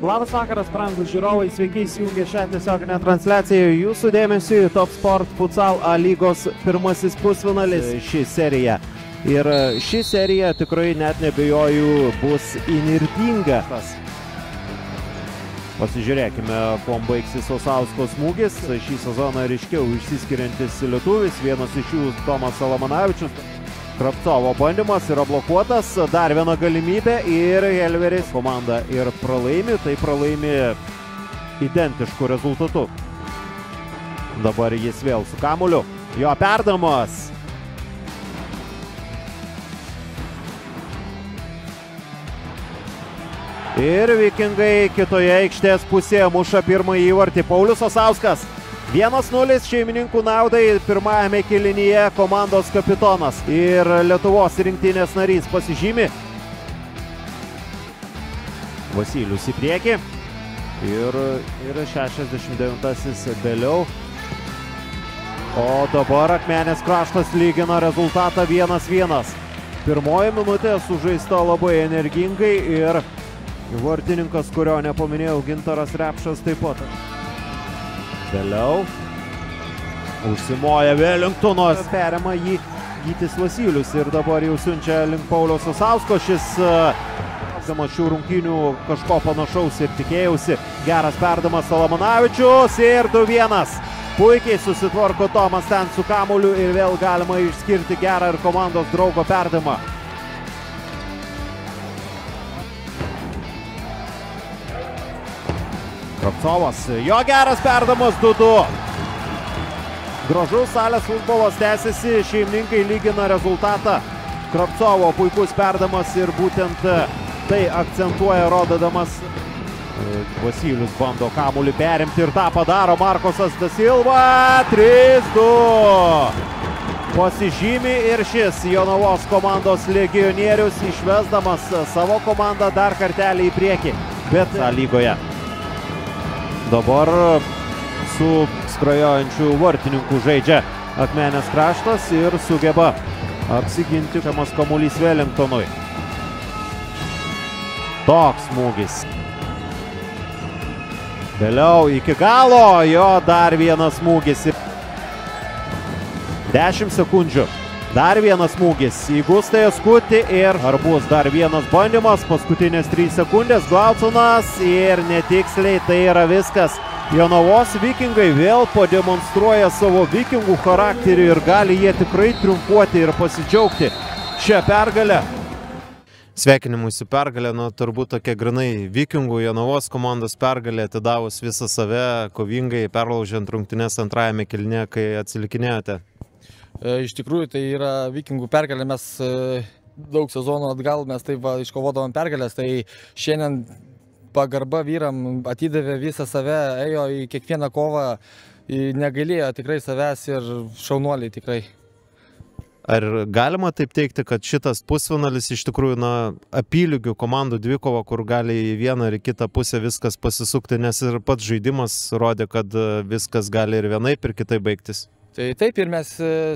Labas vakaras, brangūs žiūrovai, sveiki įsijungę šią tiesioginę transliaciją. Jūsų dėmesiui Top Sport Futsal A lygos pirmasis pusfinalis ši serija. Ir ši serija tikrai net nebejoju bus įnirtinga. Pasižiūrėkime, kuom baigsis Osausko smūgis. Šį sezoną ryškiau išsiskiriantis lietuvis, vienas iš jų Tomas Salamanavičius. Kravcovo bandymas yra blokuotas, dar viena galimybė ir Helveris komanda ir pralaimi, tai pralaimi identišku rezultatu. Dabar jis vėl su kamuoliu, jo perdamas. Ir Vikingai kitoje aikštės pusėje muša pirmąjį įvartį. Paulius Osauskas. 1-0 šeimininkų naudai pirmajame kėlinyje komandos kapitonas ir Lietuvos rinktinės narys pasižymi. Vasilius į priekį ir 69-asis vėliau. O dabar Akmenės Kraštas lygina rezultatą 1-1. Pirmoji minutė sužaista labai energingai ir vartininkas, kurio nepaminėjau, Gintaras Repšas taip pat. Vėliau užsimoja Velingtonas, perima jį Gytis Vasilius ir dabar jau siunčia link Pauliaus Osausko. Šis šių rungtynių kažko panašaus ir tikėjausi. Geras perdamas Salamanavičius ir 2-1. Puikiai susitvarko Tomas ten su kamuoliu ir vėl galima išskirti gerą ir komandos draugo perdamą. Kravcovas, jo geras perdamas 2-2. Gražus salės futbolas tęsiasi, šeimininkai lygina rezultatą. Kravcovo puikus perdamas ir būtent tai akcentuoja rododamas. Vasilius bando kamuolį perimti ir tą padaro Markosas da Silva. 3-2. Pasižymi ir šis Jonavos komandos legionierius, išvesdamas savo komandą dar kartelį į priekį. Bet lygoje. Dabar su skrajojančiu vartininku žaidžia Akmenės Kraštas ir sugeba apsiginti šiamas kamuolys Velingtonui. Toks smūgis. Vėliau iki galo, jo dar vienas smūgis. 10 sekundžių. Dar vienas smūgis į Gustą Jaskutį ir ar bus dar vienas bandymas, paskutinės 3 sekundės, Glauconas ir netiksliai tai yra viskas. Jonavos Vikingai vėl pademonstruoja savo vikingų charakterį ir gali jie tikrai triumfuoti ir pasidžiaugti šią pergalę. Sveikinimui su pergalė, turbūt tokia grinai Vikingų Jonavos komandos pergalė, atidavus visą save, kovingai perlaužiant rungtynes antrajame kėlinyje, kai atsilikinėjote. Iš tikrųjų, tai yra Vikingų pergalė, mes daug sezonų atgal mes taip iškovodavom pergalės, tai šiandien pagarba vyram atidavė visą save, ėjo į kiekvieną kovą, negailėjo tikrai savęs ir šaunuoliai tikrai. Ar galima taip teikti, kad šitas pusfinalis iš tikrųjų apylygių komandų dvikova, kur gali į vieną ar į kitą pusę viskas pasisukti, nes ir pats žaidimas rodė, kad viskas gali ir vienaip ir kitaip baigtis? Tai taip, ir mes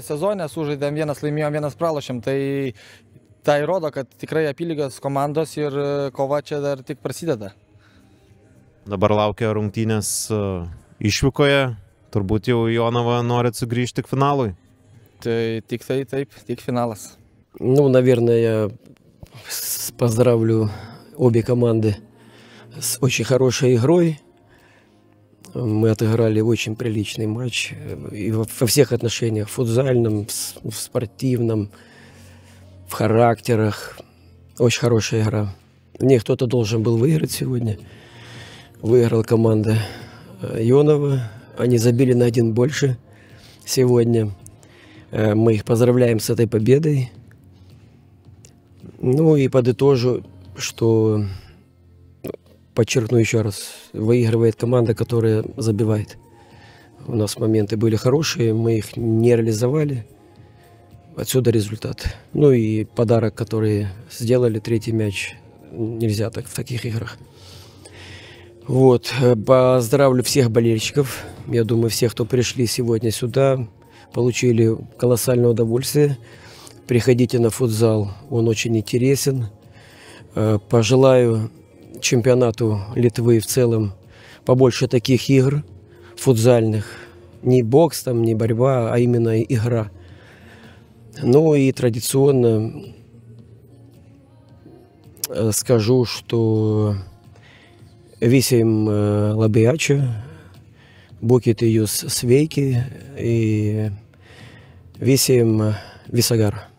sezone sužaidėm, vienas laimėjom, vienas pralošėm, tai rodo, kad tikrai apylygios komandos ir kova čia dar tik prasideda. Dabar laukia rungtynės išvykoje, turbūt jau Jonava norit sugrįžti tik finalui. Tai tik finalas. Наверное, я поздравлю обе команды с очень хорошей игрой. Мы отыграли очень приличный матч и во всех отношениях, в футзальном, в спортивном, в характерах. Очень хорошая игра. Не, кто-то должен был выиграть сегодня. Выиграла команда Йонова. Они забили на 1 больше сегодня. Мы их поздравляем с этой победой. Ну и подытожу, что... Подчеркну еще раз, выигрывает команда, которая забивает. У нас моменты были хорошие, мы их не реализовали. Отсюда результат. Ну и подарок, который сделали, 3-й мяч, нельзя так в таких играх. Вот, поздравлю всех болельщиков. Я думаю, всех, кто пришли сегодня сюда, получили колоссальное удовольствие. Приходите на футзал, он очень интересен. Пожелаю чемпионату Литвы в целом побольше таких игр футзальных. Не бокс, там, не борьба, а именно игра. Ну и традиционно скажу, что visiem labiačio, būkite jūs sveiki и visiem viso gero.